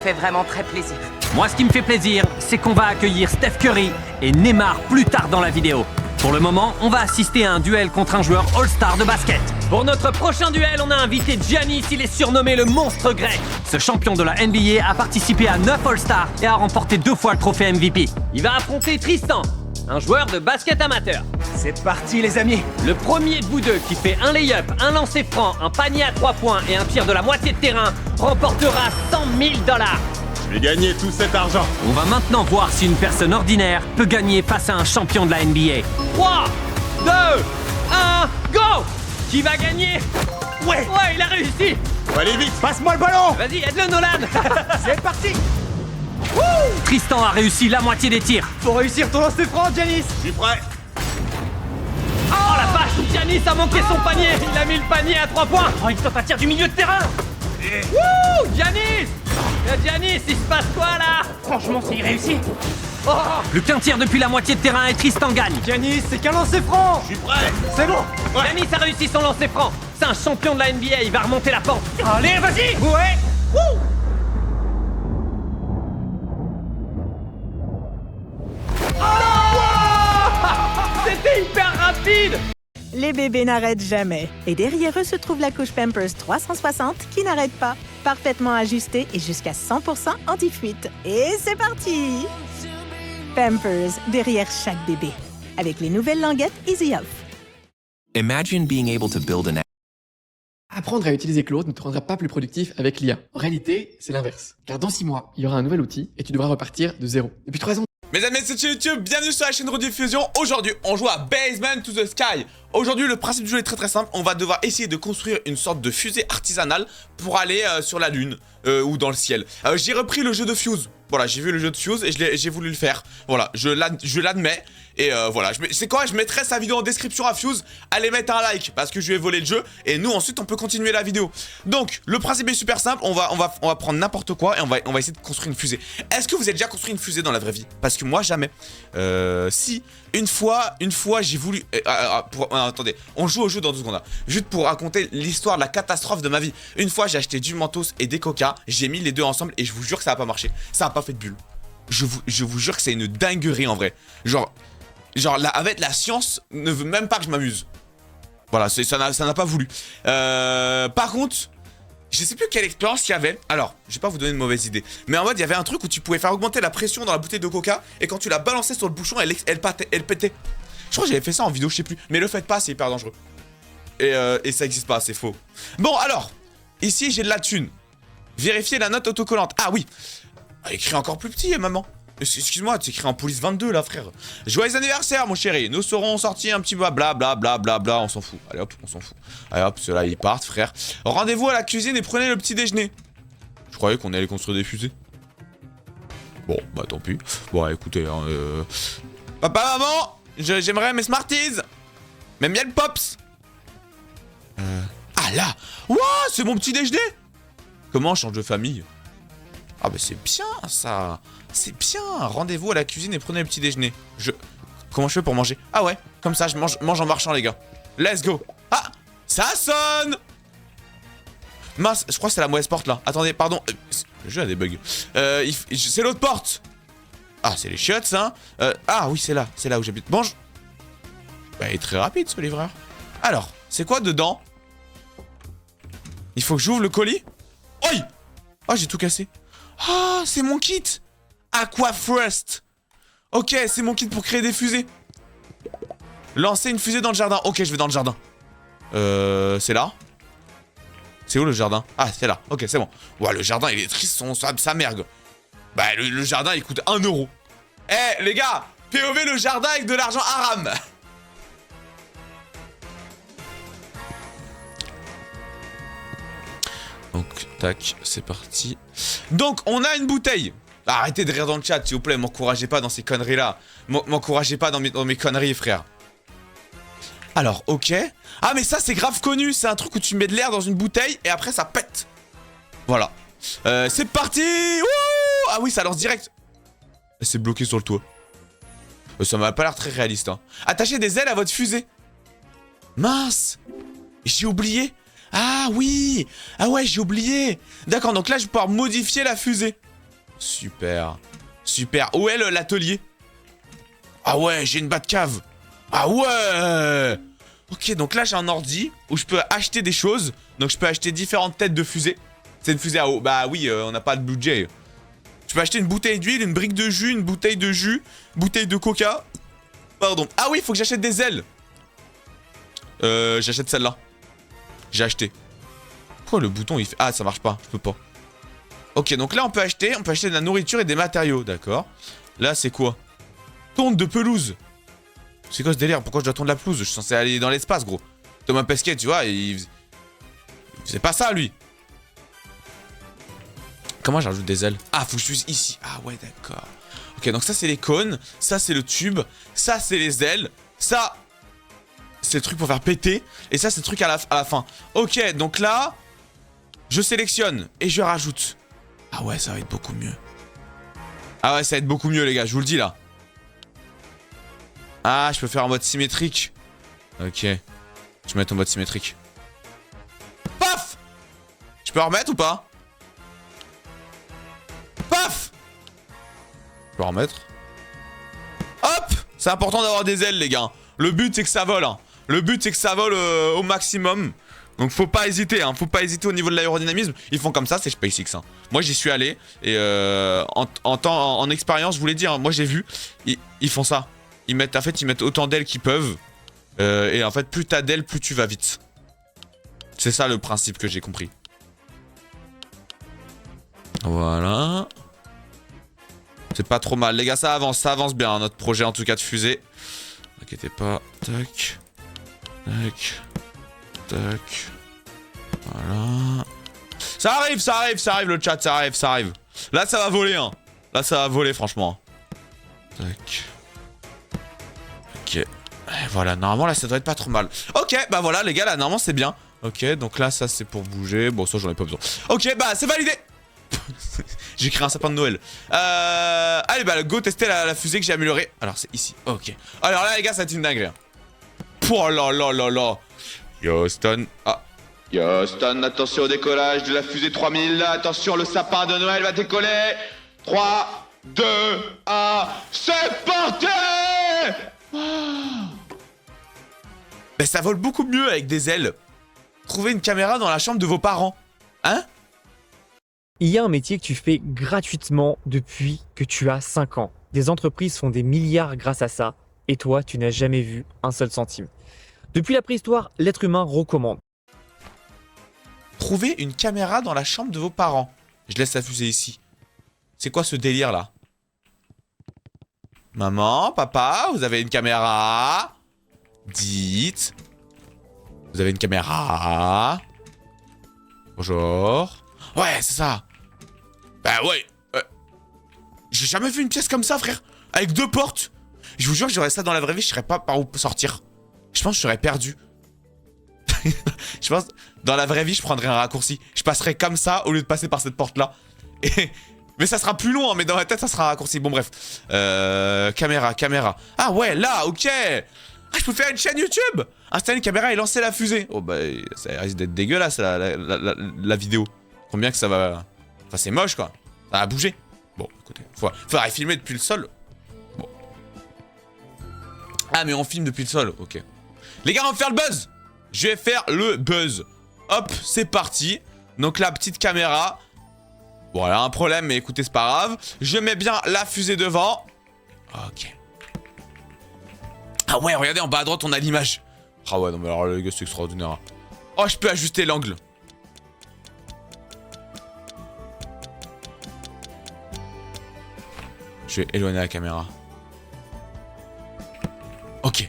Fait vraiment très plaisir. Moi, ce qui me fait plaisir, c'est qu'on va accueillir Steph Curry et Neymar plus tard dans la vidéo. Pour le moment, on va assister à un duel contre un joueur All-Star de basket. Pour notre prochain duel, on a invité Giannis, il est surnommé le monstre grec. Ce champion de la NBA a participé à 9 All-Stars et a remporté 2 fois le trophée MVP. Il va affronter Tristan, un joueur de basket amateur. C'est parti les amis. Le premier de vous deux qui fait un lay-up, un lancer franc, un panier à 3 points et un tir de la moitié de terrain remportera 100 000 $. Je vais gagner tout cet argent. On va maintenant voir si une personne ordinaire peut gagner face à un champion de la NBA. 3, 2, 1, go! Qui va gagner? Ouais. Ouais, il a réussi! Allez vite. Passe-moi le ballon. Vas-y, aide-le Nolan! C'est parti. Tristan a réussi la moitié des tirs. Faut réussir ton lancer franc, Giannis. Je suis prêt. Oh la vache! Giannis a manqué son panier! Il a mis le panier à 3 points! Oh, il tente un tir du milieu de terrain! Wouh! Giannis! Giannis, il se passe quoi là? Franchement, c'est réussi. Oh! Plus qu'un tir depuis la moitié de terrain et Tristan gagne. Giannis, c'est qu'un lancer franc. Je suis prêt. C'est bon. Giannis a réussi son lancer franc. C'est un champion de la NBA, il va remonter la pente. Allez, vas-y. Ouais! Wouh! Oh! C'était hyper rapide! Les bébés n'arrêtent jamais. Et derrière eux se trouve la couche Pampers 360 qui n'arrête pas. Parfaitement ajustée et jusqu'à 100% anti-fuite. Et c'est parti! Pampers, derrière chaque bébé. Avec les nouvelles languettes Easy Off. Imagine being able to build an Apprendre à utiliser Claude ne te rendra pas plus productif avec l'IA. En réalité, c'est l'inverse. Car dans 6 mois, il y aura un nouvel outil et tu devras repartir de zéro. Depuis 3 ans, Mes amis, c'est chez YouTube, bienvenue sur la chaîne Rediffusion. Aujourd'hui, on joue à Basement to the Sky. Aujourd'hui, le principe du jeu est très simple. On va devoir essayer de construire une sorte de fusée artisanale pour aller sur la lune ou dans le ciel. J'ai repris le jeu de Fuse. Voilà, j'ai vu le jeu de Fuse et j'ai voulu le faire. Voilà, je l'admets. Et voilà, c'est quoi? Je mettrai sa vidéo en description à Fuse. Allez mettre un like parce que je lui ai volé le jeu. Et nous, ensuite, on peut continuer la vidéo. Donc, le principe est super simple. On va prendre n'importe quoi et on va essayer de construire une fusée. Est-ce que vous avez déjà construit une fusée dans la vraie vie? Parce que moi, jamais. Si, une fois, j'ai voulu... attendez, on joue au jeu dans 2 secondes. Là. Juste pour raconter l'histoire de la catastrophe de ma vie. Une fois, j'ai acheté du Mentos et des Coca. J'ai mis les deux ensemble et je vous jure que ça n'a pas marché. Ça n'a pas fait de bulle. Je vous jure que c'est une dinguerie en vrai. Genre là, avec la science ne veut même pas que je m'amuse. Voilà, ça n'a pas voulu. Par contre, je sais plus quelle expérience il y avait. Alors, je vais pas vous donner une mauvaise idée. Mais en mode, il y avait un truc où tu pouvais faire augmenter la pression dans la bouteille de coca. Et quand tu la balançais sur le bouchon, elle pétait. Je crois que j'avais fait ça en vidéo, je sais plus. Mais le faites pas, c'est hyper dangereux. Et ça existe pas, c'est faux. Bon, alors, ici j'ai de la thune. Vérifiez la note autocollante. Ah oui. Écrit encore plus petit, maman. Excuse-moi, tu écris en police 22 là, frère. Joyeux anniversaire, mon chéri. Nous serons sortis un petit peu bla bla bla bla bla. On s'en fout. Allez hop, on s'en fout. Allez hop, ceux-là ils partent, frère. Rendez-vous à la cuisine et prenez le petit déjeuner. Je croyais qu'on allait construire des fusées. Bon, bah tant pis. Bon, écoutez, hein, papa, maman, j'aimerais mes Smarties. Mes miel pops. Ah là. Ouah, c'est mon petit déjeuner. Comment on change de famille? Ah bah c'est bien ça. C'est bien. Rendez-vous à la cuisine et prenez le petit déjeuner. Comment je fais pour manger? Ah ouais, comme ça je mange en marchant les gars. Let's go. Ah, ça sonne. Mince, je crois que c'est la mauvaise porte là. Attendez, pardon. Le jeu a des bugs. C'est l'autre porte. Ah, c'est les chiottes ça. Ah oui, c'est là où j'habite. Bonjour. Bah, il est très rapide ce livreur. Alors, c'est quoi dedans? Il faut que j'ouvre le colis. Oi. Oh, j'ai tout cassé. Ah, c'est mon kit. Aquafrust. Ok, c'est mon kit pour créer des fusées. Lancer une fusée dans le jardin. Ok, je vais dans le jardin. C'est là? C'est où le jardin? Ah, c'est là. Ok, c'est bon. Ouais, le jardin, il est triste, sa mergue. Bah, le jardin, il coûte 1 €. Eh, les gars, POV le jardin avec de l'argent haram. Donc, tac, c'est parti. Donc, on a une bouteille. Arrêtez de rire dans le chat, s'il vous plaît. M'encouragez pas dans ces conneries-là. M'encouragez pas dans mes conneries, frère. Alors, ok. Ah, mais ça, c'est grave connu. C'est un truc où tu mets de l'air dans une bouteille et après, ça pète. Voilà. C'est parti. Wouh. Ah oui, ça lance direct. C'est bloqué sur le toit. Ça m'a pas l'air très réaliste. Hein. Attachez des ailes à votre fusée. Mince. J'ai oublié. Ah oui. Ah ouais, j'ai oublié. D'accord, donc là, je vais pouvoir modifier la fusée. Super. Super. Où est l'atelier? Ah ouais, j'ai une Batcave. Ah ouais. Ok, donc là, j'ai un ordi où je peux acheter des choses. Donc, je peux acheter différentes têtes de fusée. C'est une fusée à eau. Bah oui, on n'a pas de budget. Je peux acheter une bouteille d'huile, une brique de jus, une bouteille de jus, bouteille de coca. Pardon. Ah oui, il faut que j'achète des ailes. J'achète celle-là. J'ai acheté. Pourquoi le bouton il fait... Ah, ça marche pas, je peux pas. Ok, donc là on peut acheter de la nourriture et des matériaux, d'accord. Là c'est quoi? Tonte de pelouse. C'est quoi ce délire? Pourquoi je dois tondre la pelouse? Je suis censé aller dans l'espace, gros. Thomas Pesquet, tu vois, il faisait pas ça, lui. Comment j'ajoute des ailes? Ah, faut que je suis ici. Ah ouais, d'accord. Ok, donc ça c'est les cônes, ça c'est le tube, ça c'est les ailes, ça c'est le truc pour faire péter, et ça c'est le truc à la fin. Ok, donc là, je sélectionne et je rajoute. Ah ouais, ça va être beaucoup mieux. Ah ouais, ça va être beaucoup mieux, les gars, je vous le dis là. Ah, je peux faire en mode symétrique. Ok. Je vais mettre en mode symétrique. Paf! Je peux en remettre ou pas? Paf! Je peux en remettre. Hop! C'est important d'avoir des ailes, les gars. Le but, c'est que ça vole. Hein. Le but, c'est que ça vole au maximum. Donc, faut pas hésiter. Hein. Faut pas hésiter au niveau de l'aérodynamisme. Ils font comme ça, c'est SpaceX. Hein. Moi, j'y suis allé. Et en expérience, je vous l'ai dit, hein, moi, j'ai vu. Ils font ça. Ils mettent autant d'ailes qu'ils peuvent. Et en fait, plus t'as d'ailes, plus tu vas vite. C'est ça le principe que j'ai compris. Voilà. C'est pas trop mal. Les gars, ça avance bien, hein, notre projet en tout cas de fusée. N'inquiétez pas. Tac. Tac. Tac. Voilà. Ça arrive le chat, ça arrive. Là, ça va voler, hein. Là, ça va voler, franchement. Tac. Ok. Et voilà, normalement, là, ça doit être pas trop mal. Ok, bah voilà, les gars, là, normalement, c'est bien. Ok, donc là, ça, c'est pour bouger. Bon, ça, j'en ai pas besoin. Ok, bah, c'est validé. J'ai créé un sapin de Noël. Allez, bah, go tester la fusée que j'ai améliorée. Alors, c'est ici. Ok. Alors là, les gars, ça va être une dinguerie. Oh là là là là. Houston. Ah. Houston, attention au décollage de la fusée 3000. Attention, le sapin de Noël va décoller. 3, 2, 1. C'est parti! Ben, ça vole beaucoup mieux avec des ailes. Trouvez une caméra dans la chambre de vos parents. Hein? Il y a un métier que tu fais gratuitement depuis que tu as 5 ans. Des entreprises font des milliards grâce à ça. Et toi, tu n'as jamais vu un seul centime. Depuis la préhistoire, l'être humain recommande. Trouvez une caméra dans la chambre de vos parents. Je laisse la fusée ici. C'est quoi ce délire là? Maman, papa, vous avez une caméra? Dites. Vous avez une caméra? Bonjour. Ouais, c'est ça. Bah ouais. J'ai jamais vu une pièce comme ça, frère. Avec 2 portes. Je vous jure que j'aurais ça dans la vraie vie, je saurais pas par où sortir. Je pense que je serais perdu. Je pense, dans la vraie vie, je prendrais un raccourci. Je passerais comme ça au lieu de passer par cette porte-là. Mais ça sera plus long, hein, mais dans ma tête, ça sera un raccourci. Bon, bref. Caméra. Ah ouais, là, ok. Ah, je peux faire une chaîne YouTube. Installer une caméra et lancer la fusée. Oh bah, ça risque d'être dégueulasse, la vidéo. Combien que ça va... Enfin, c'est moche, quoi. Ça va bouger. Bon, écoutez, faudrait filmer depuis le sol. Bon. Ah, mais on filme depuis le sol, ok. Les gars, on va faire le buzz. Je vais faire le buzz. Hop, c'est parti. Donc, la petite caméra. Voilà, un problème, mais écoutez, c'est pas grave. Je mets bien la fusée devant. Ok. Ah ouais, regardez, en bas à droite, on a l'image. Ah ouais, non, mais alors, les gars, c'est extraordinaire. Oh, je peux ajuster l'angle. Je vais éloigner la caméra. Ok.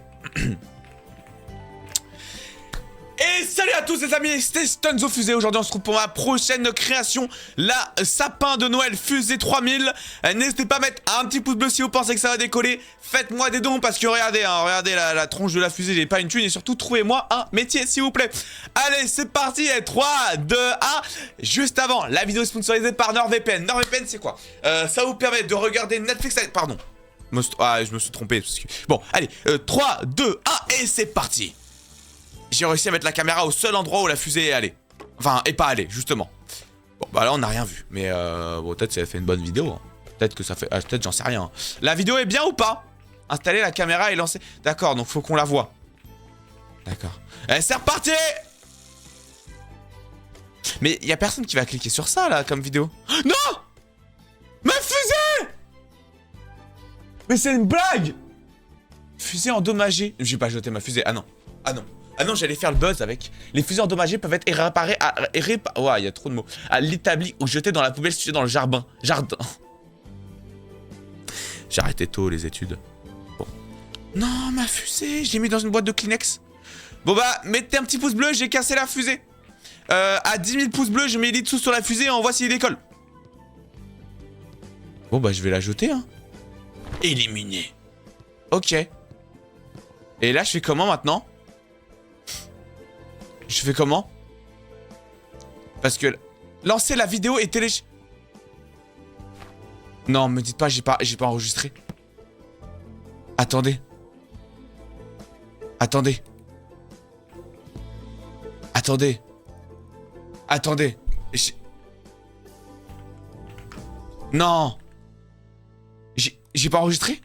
Et salut à tous les amis, c'était Stunzo Fusée. Aujourd'hui on se retrouve pour ma prochaine création, la sapin de Noël fusée 3000. N'hésitez pas à mettre un petit pouce bleu si vous pensez que ça va décoller. Faites-moi des dons parce que regardez, hein, regardez la tronche de la fusée, j'ai pas une thune. Et surtout trouvez-moi un métier s'il vous plaît. Allez c'est parti, 3, 2, 1. Juste avant, la vidéo est sponsorisée par NordVPN. NordVPN c'est quoi? Ça vous permet de regarder Netflix, pardon. Ah je me suis trompé. Bon allez, 3, 2, 1 et c'est parti. J'ai réussi à mettre la caméra au seul endroit où la fusée est allée. Enfin, et pas allée, justement. Bon, bah là, on n'a rien vu. Mais bon, peut-être ça fait une bonne vidéo. Hein. Peut-être que ça fait... Ah, peut-être, j'en sais rien. La vidéo est bien ou pas? Installer la caméra et lancer... D'accord, donc faut qu'on la voit. D'accord. Eh, c'est reparti! Mais y a personne qui va cliquer sur ça, là, comme vidéo. Non! Ma fusée! Mais c'est une blague! Fusée endommagée. J'ai pas jeté ma fusée. Ah non. Ah non. Ah non, j'allais faire le buzz avec. Les fusées endommagées peuvent être réparées à... Ouais, il y a trop de mots. À l'établi ou jetées dans la poubelle située dans le jardin. J'ai arrêté tôt les études. Bon. Non, ma fusée, je l'ai mis dans une boîte de Kleenex. Bon bah, mettez un petit pouce bleu, j'ai cassé la fusée. À 10 000 pouces bleus, je mets les dessous sur la fusée et on voit s'il décolle. Bon bah, je vais la jeter, hein. Éliminé. Ok. Et là, je fais comment maintenant? Je fais comment? Parce que... Lancer la vidéo et télécharger... Non, me dites pas, j'ai pas enregistré. Attendez. Attendez. Attendez. Attendez. Non. J'ai pas enregistré?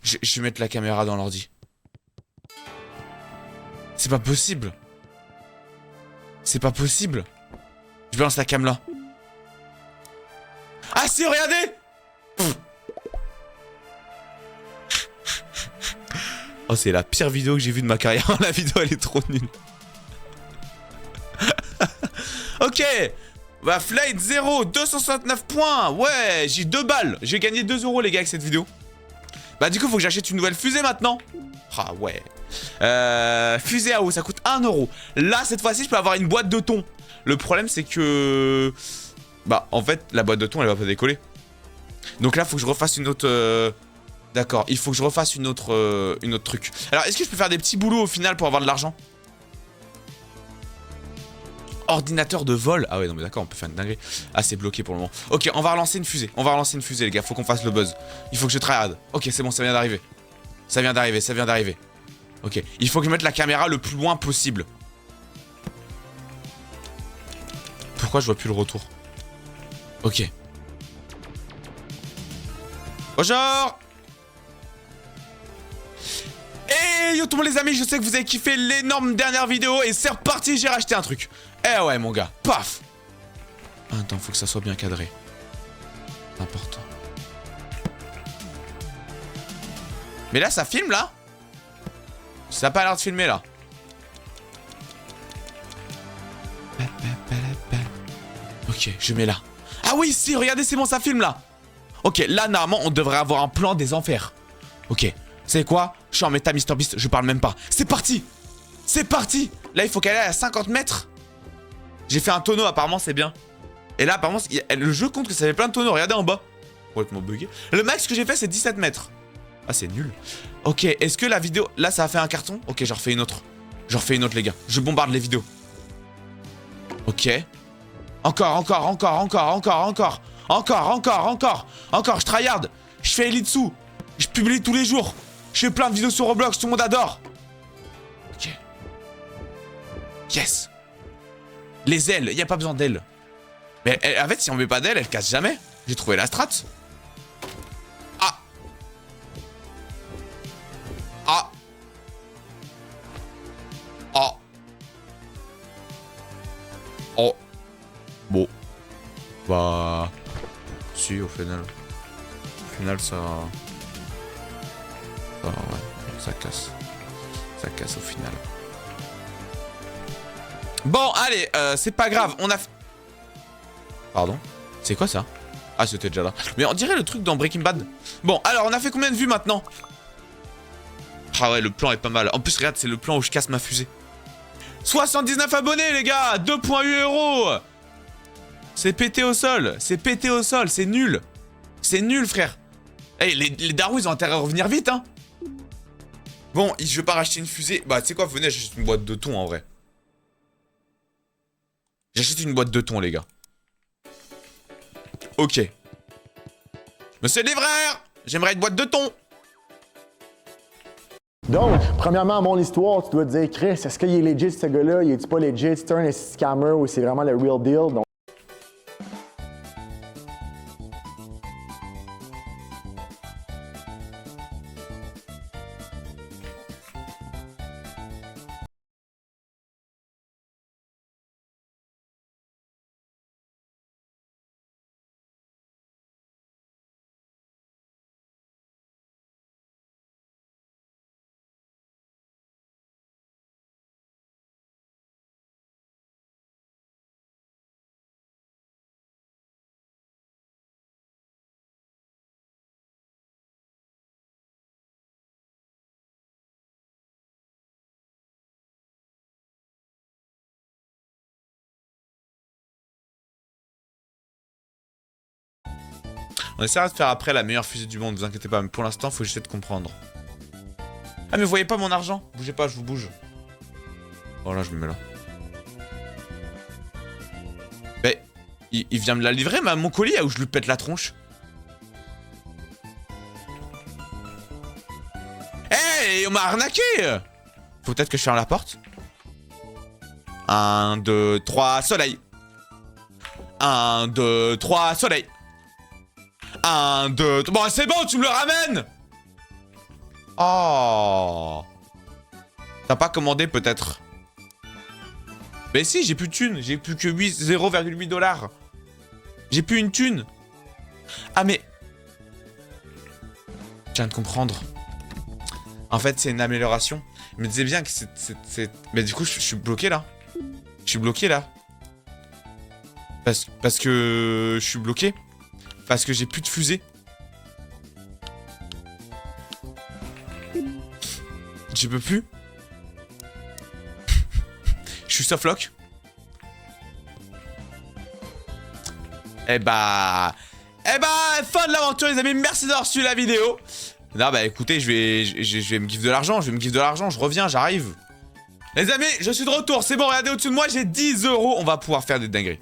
Je vais mettre la caméra dans l'ordi. C'est pas possible. C'est pas possible. Je balance la cam là. Ah si, regardez! Oh, c'est la pire vidéo que j'ai vue de ma carrière. La vidéo, elle est trop nulle. Ok. Bah, Flight 0, 269 points. Ouais, j'ai 2 balles. J'ai gagné 2 € les gars avec cette vidéo. Bah, du coup, faut que j'achète une nouvelle fusée maintenant. Ah ouais. Fusée à eau, ça coûte 1 €. Là, cette fois-ci, je peux avoir une boîte de thon. Le problème, c'est que... Bah, en fait, la boîte de thon, elle va pas décoller. Donc là, faut que je refasse une autre... D'accord, il faut que je refasse une autre truc. Alors, est-ce que je peux faire des petits boulots au final pour avoir de l'argent? Ordinateur de vol. Ah ouais, non mais d'accord, on peut faire une dinguerie. Ah, c'est bloqué pour le moment. Ok, on va relancer une fusée. On va relancer une fusée, les gars. Faut qu'on fasse le buzz. Il faut que je tryhard. Ok, c'est bon, ça vient d'arriver. Ça vient d'arriver, ça vient d'arriver. Ok, il faut que je mette la caméra le plus loin possible. Pourquoi je vois plus le retour? Ok. Bonjour. Et yo tout le monde les amis, je sais que vous avez kiffé l'énorme dernière vidéo et c'est reparti, j'ai racheté un truc. Eh ouais mon gars, paf. Attends, faut que ça soit bien cadré. Important. Mais là ça filme là? Ça a pas l'air de filmer là. Ok, je mets là. Ah oui, si, regardez, c'est bon, ça filme là. Ok, là normalement on devrait avoir un plan des enfers. Ok. C'est quoi? Je suis en méta MrBeast, je parle même pas. C'est parti! C'est parti! Là, il faut qu'elle aille à 50 mètres. J'ai fait un tonneau, apparemment, c'est bien. Et là, apparemment, le jeu compte que ça fait plein de tonneaux. Regardez en bas. Complètement bugué. Le max que j'ai fait, c'est 17 mètres. Ah, c'est nul. Ok, est-ce que la vidéo... Là, ça a fait un carton? Ok, j'en refais une autre. J'en refais une autre, les gars. Je bombarde les vidéos. Ok. Encore. Encore, je tryhard. Je fais Elitsu. Je publie tous les jours. Je fais plein de vidéos sur Roblox, tout le monde adore. Ok. Yes. Les ailes, il n'y a pas besoin d'ailes. Mais en fait, si on met pas d'ailes, elle casse jamais. J'ai trouvé la strat. Ah. Ah. Oh. Oh. Bon. Bah. Si, au final. Au final, ça... Oh, ouais, ça casse. Ça casse au final. Bon, allez, c'est pas grave. On a... Pardon? C'est quoi ça? Ah, c'était déjà là. Mais on dirait le truc dans Breaking Bad. Bon, alors, on a fait combien de vues maintenant? Ah ouais, le plan est pas mal. En plus, regarde, c'est le plan où je casse ma fusée. 79 abonnés, les gars! 2,8 €! C'est pété au sol. C'est pété au sol. C'est nul. C'est nul, frère. Hey, les darous, ils ont intérêt à revenir vite, hein. Bon, je vais pas racheter une fusée. Bah, tu sais quoi, venez, j'achète une boîte de thon, en vrai. J'achète une boîte de thon, les gars. Ok. Monsieur le livreur, j'aimerais une boîte de thon. Donc, premièrement, mon histoire, tu dois te dire, Chris, est-ce qu'il est legit ce gars-là? Il est-tu pas legit? C'est un scammer ou c'est vraiment le real deal? Donc, On essaiera de faire après la meilleure fusée du monde, vous inquiétez pas. Mais pour l'instant, faut que j'essaie de comprendre. Ah mais vous voyez pas mon argent? Bougez pas, je vous bouge. Voilà, je me mets là. Mais il vient me la livrer, mon colis, où je lui pète la tronche. Hey, on m'a arnaqué! Faut peut-être que je ferme la porte. 1, 2, 3, soleil. 1, 2, 3, soleil. 1, 2, 3... Bon, c'est bon, tu me le ramènes! Oh. T'as pas commandé, peut-être? Mais si, j'ai plus de thunes. J'ai plus que 0,8 $. J'ai plus une thune. Ah, mais... Je viens de comprendre. En fait, c'est une amélioration. Je me disais bien que c'est... Mais du coup, je suis bloqué, là. Je suis bloqué, là. Parce que... Je suis bloqué. Parce que j'ai plus de fusée. Je peux plus. Je suis softlock. Eh bah, fin de l'aventure les amis, merci d'avoir suivi la vidéo. Non bah écoutez, je vais me gifler de l'argent, je reviens, j'arrive. Les amis, je suis de retour, c'est bon, regardez au-dessus de moi, j'ai 10 €, on va pouvoir faire des dingueries.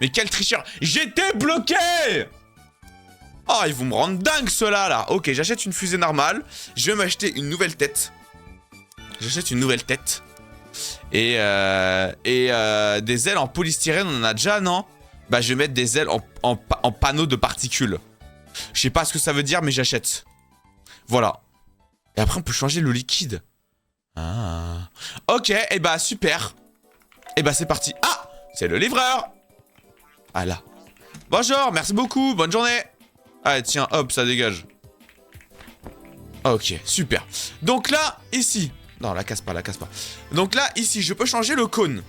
Mais quel tricheur, j'étais bloqué. Oh, ils vont me rendre dingue ceux-là, là. Ok, j'achète une fusée normale, je vais m'acheter une nouvelle tête. J'achète une nouvelle tête. Et des ailes en polystyrène, on en a déjà, non? Bah, je vais mettre des ailes en panneaux de particules. Je sais pas ce que ça veut dire, mais j'achète. Voilà. Et après, on peut changer le liquide. Ah. Ok, et bah, super. Et bah, c'est parti. Ah, c'est le livreur. Ah là. Bonjour, merci beaucoup, bonne journée. Allez, tiens, hop, ça dégage. Ok, super. Donc là, ici... Non, la casse pas, la casse pas. Donc là, ici, je peux changer le cône.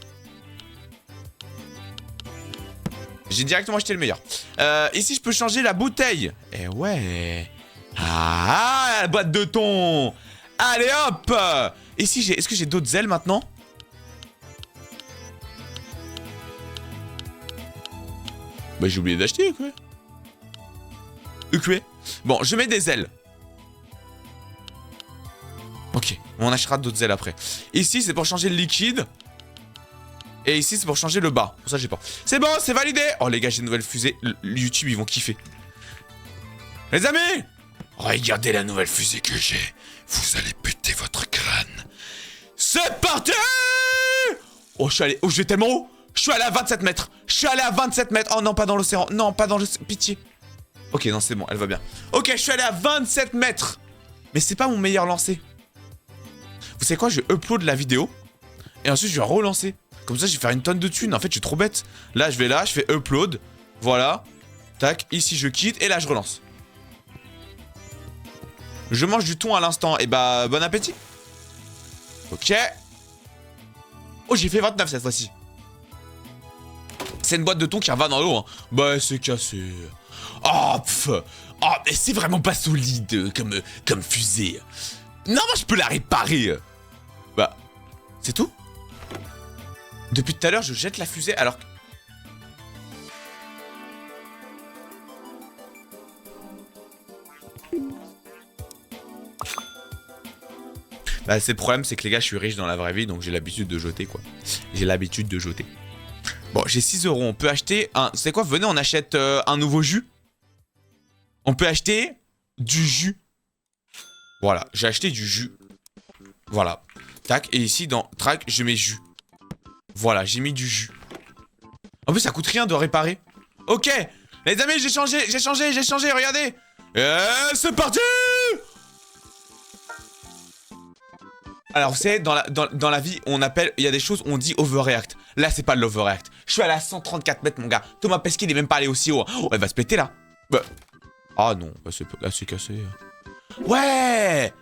J'ai directement acheté le meilleur. Ici, je peux changer la bouteille. Eh ouais. Ah, la boîte de thon. Allez, hop. Ici, est-ce que j'ai d'autres ailes maintenant? Bah, j'ai oublié d'acheter, quoi. Bon, je mets des ailes. Ok, on achètera d'autres ailes après. Ici, c'est pour changer le liquide. Et ici, c'est pour changer le bas. Pour ça, j'ai pas. C'est bon, c'est validé. Oh, les gars, j'ai une nouvelle fusée. YouTube, ils vont kiffer. Les amis, regardez la nouvelle fusée que j'ai. Vous allez péter votre crâne. C'est parti. Oh, je vais tellement haut. Je suis allé à 27 mètres. Oh non, pas dans l'océan. Non, pas dans l'océan. Pitié. Ok, non, c'est bon, elle va bien. Ok, je suis allé à 27 mètres. Mais c'est pas mon meilleur lancer. Vous savez quoi, je vais upload la vidéo. Et ensuite, je vais relancer. Comme ça, je vais faire une tonne de thunes. En fait, je suis trop bête. Là, je vais là, je fais upload. Voilà. Tac, ici, je quitte. Et là, je relance. Je mange du thon à l'instant. Et bah, bon appétit. Ok. Oh, j'ai fait 29 cette fois-ci. C'est une boîte de thon qui va dans l'eau. Hein. Bah, c'est cassé. Oh, pff. Oh, mais c'est vraiment pas solide comme fusée. Non, moi, je peux la réparer. Bah, c'est tout? Depuis tout à l'heure, je jette la fusée alors que... Bah, c'est le problème, c'est que les gars, je suis riche dans la vraie vie, donc j'ai l'habitude de jeter, quoi. J'ai l'habitude de jeter. Bon, j'ai 6 €. On peut acheter un... C'est quoi? Venez, on achète un nouveau jus. On peut acheter du jus. Voilà, j'ai acheté du jus. Voilà. Tac, et ici, dans track, je mets jus. Voilà, j'ai mis du jus. En plus, ça coûte rien de réparer. Ok, les amis, j'ai changé, regardez. Et c'est parti. Alors, vous savez, dans la vie, on appelle, il y a des choses, on dit overreact. Là, c'est pas de l'overreact. Je suis allé à 134 mètres, mon gars. Thomas Pesquet, il est même pas allé aussi haut. Oh, elle va se péter, là. Bah. Ah non, bah, c'est cassé. Ouais.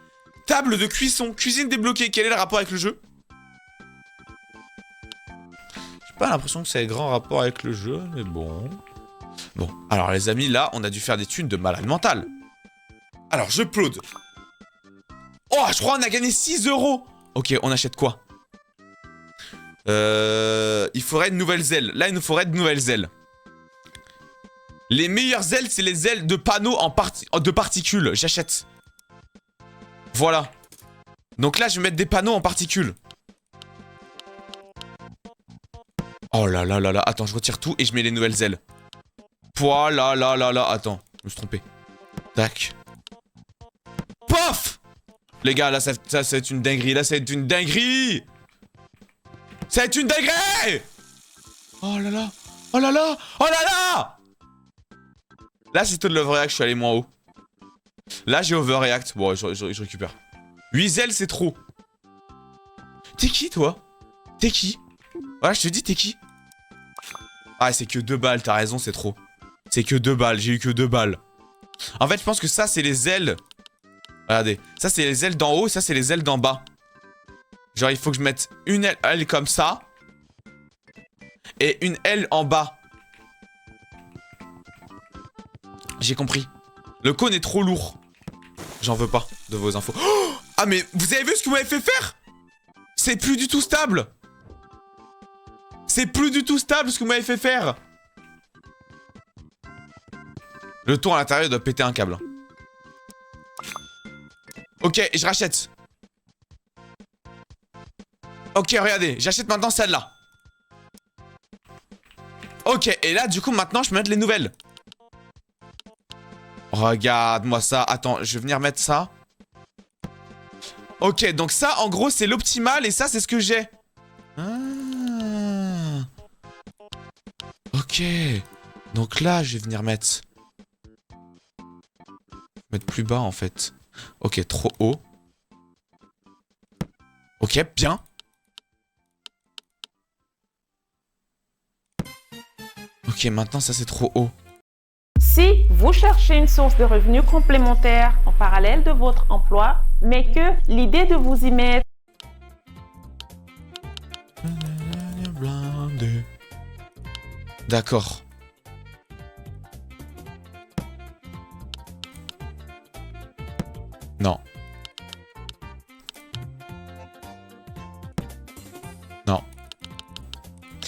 Table de cuisson, cuisine débloquée. Quel est le rapport avec le jeu? J'ai pas l'impression que ça ait grand rapport avec le jeu, mais bon. Bon, alors les amis, là, on a dû faire des thunes de malade mental. Alors, je plaude. Oh, je crois qu'on a gagné 6 €. Ok, on achète quoi? Il faudrait de nouvelles ailes. Là, il nous faudrait de nouvelles ailes. Les meilleures ailes, c'est les ailes de panneaux de particules. J'achète. Voilà. Donc là, je vais mettre des panneaux en particules. Oh là là là là. Attends, je retire tout et je mets les nouvelles ailes. Voilà là là là. Attends, je me suis trompé. Tac. Pof! Les gars, là, ça c'est une dinguerie. Là, c'est une dinguerie. C'est une dinguerie! Oh là là. Oh là là. Oh là là. Là, c'était de l'overreact. Je suis allé moins haut. Là, j'ai overreact. Bon, je récupère. 8 ailes, c'est trop. T'es qui, toi? T'es qui? Voilà, je te dis, t'es qui? Ah, c'est que 2 balles, t'as raison, c'est trop. C'est que 2 balles, j'ai eu que 2 balles. En fait, je pense que ça, c'est les ailes. Regardez, ça, c'est les ailes d'en haut, ça, c'est les ailes d'en bas. Genre, il faut que je mette une aile comme ça. Et une aile en bas. J'ai compris. Le cône est trop lourd. J'en veux pas de vos infos. Oh, ah, mais vous avez vu ce que vous m'avez fait faire? C'est plus du tout stable. C'est plus du tout stable ce que vous m'avez fait faire. Le tour à l'intérieur doit péter un câble. Ok, je rachète. Ok, regardez, j'achète maintenant celle-là. Ok, et là, du coup, maintenant, je peux mettre les nouvelles. Regarde-moi ça. Attends, je vais venir mettre ça. Ok, donc ça, en gros, c'est l'optimal et ça, c'est ce que j'ai. Ah. Ok. Donc là, je vais venir mettre... plus bas, en fait. Ok, trop haut. Ok, bien. Ok, maintenant, ça, c'est trop haut. Si vous cherchez une source de revenus complémentaire en parallèle de votre emploi, mais que l'idée de vous y mettre... D'accord. Non. Non.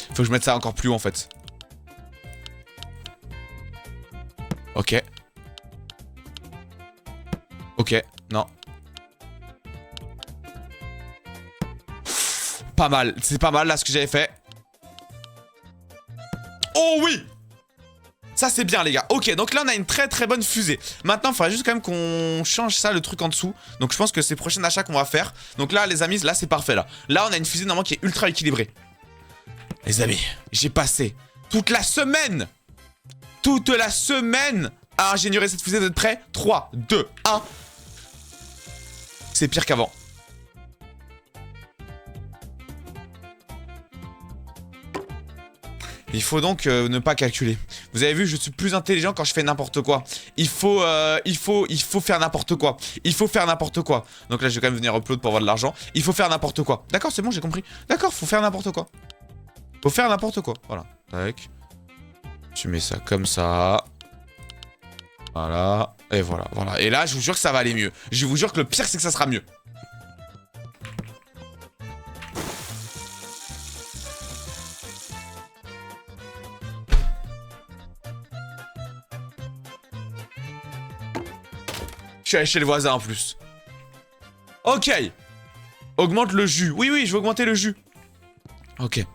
Faut que je mette ça encore plus haut en fait. Ok. Ok, non. Pas mal, c'est pas mal là ce que j'avais fait. Oh oui! Ça c'est bien les gars. Ok, donc là on a une très très bonne fusée. Maintenant il faudrait juste quand même qu'on change ça, le truc en dessous. Donc je pense que c'est le prochain achat qu'on va faire. Donc là les amis, là c'est parfait là. Là on a une fusée normalement qui est ultra équilibrée. Les amis, j'ai passé toute la semaine à ingénierer cette fusée. Vous êtes prêts? 3, 2, 1. C'est pire qu'avant. Il faut donc ne pas calculer. Vous avez vu, je suis plus intelligent quand je fais n'importe quoi. Il faut faire n'importe quoi. Il faut faire n'importe quoi. Donc là, je vais quand même venir upload pour avoir de l'argent. Il faut faire n'importe quoi. D'accord, c'est bon, j'ai compris. D'accord, faut faire n'importe quoi. Faut faire n'importe quoi. Voilà. Tac. Tu mets ça comme ça. Voilà. Et voilà, voilà. Et là, je vous jure que ça va aller mieux. Je vous jure que le pire, c'est que ça sera mieux. Je suis allé chez le voisin en plus. Ok. Augmente le jus. Oui, oui, je vais augmenter le jus. Ok.